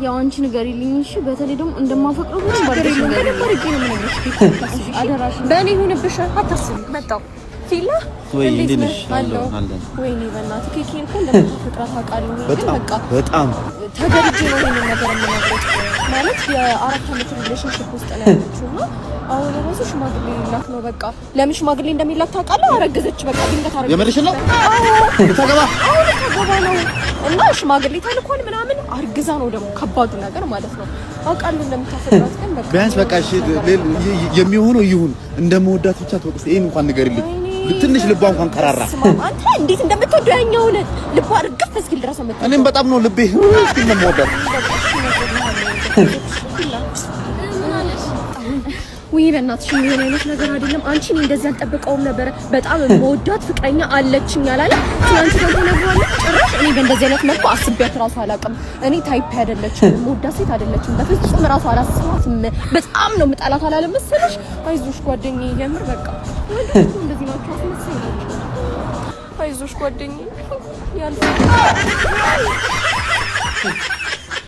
ያው አንቺ ንገሪልኝ እሺ። በተለይ ደግሞ እንደማፈቅረው ነው ባርገሽ ንገሪልኝ። አደራሽ በእኔ ሆነብሽ አታስቢ። መጣው ፊላ ወይ እንዴነሽ አለው ወይኔ በእናትህ ኬኬን እኮ እንደምታፈቅራት አውቃለሁ። በጣም ተገርጄ ነው ይሄንን ነገር የምነግርሽ። ማለት የ4 አመት ሪሌሽንሺፕ ውስጥ ነው ያለችው እና አሁን ራሱ ሽማግሌ ሊላክ ነው። በቃ ለምን ሽማግሌ እንደሚላክ ታውቃለህ? አረገዘች። በቃ ድንገት አረገዘች። የመልሽ ነው ተገባ ነው እና ሽማግሌ ተልኳል ምናምን አርግዛ ነው ደግሞ ከባዱ ነገር ማለት ነው። አውቃለሁ እንደምታፈቅራት ግን በቃ ቢያንስ በቃ እሺ የሚሆነው ይሁን እንደምወዳት ብቻ ተወቅስ ይሄን እንኳን ንገሪልኝ። ትንሽ ልቧ እንኳን ከራራ አንተ እንዴት እንደምትወደው ያኛውን ልቧ እርግፍ እስኪል ድረስ አመጣ። እኔም በጣም ነው ልቤ እስኪ እንደምወዳት ወይ በእናትሽ ምን አይነት ነገር አይደለም። አንቺ እኔ እንደዚህ አልጠብቀውም ነበር። በጣም የምወዳት ፍቅረኛ አለችኝ አላለ አንቺ ደግሞ ነግሯል። ጭራሽ እኔ በእንደዚህ አይነት መልኩ አስቤያት ራሱ አላውቅም። እኔ ታይፕ አይደለችም፣ የምወዳት ሴት አይደለችም። በፍጹም ራሱ አላስባትም። በጣም ነው የምጣላት አላለም መሰለሽ። አይዞሽ ጓደኛዬ የምር በቃ ወንዶች እንደዚህ ናቸው አስመሳይናቸው። አይዞሽ ጓደኛዬ ያልፋል።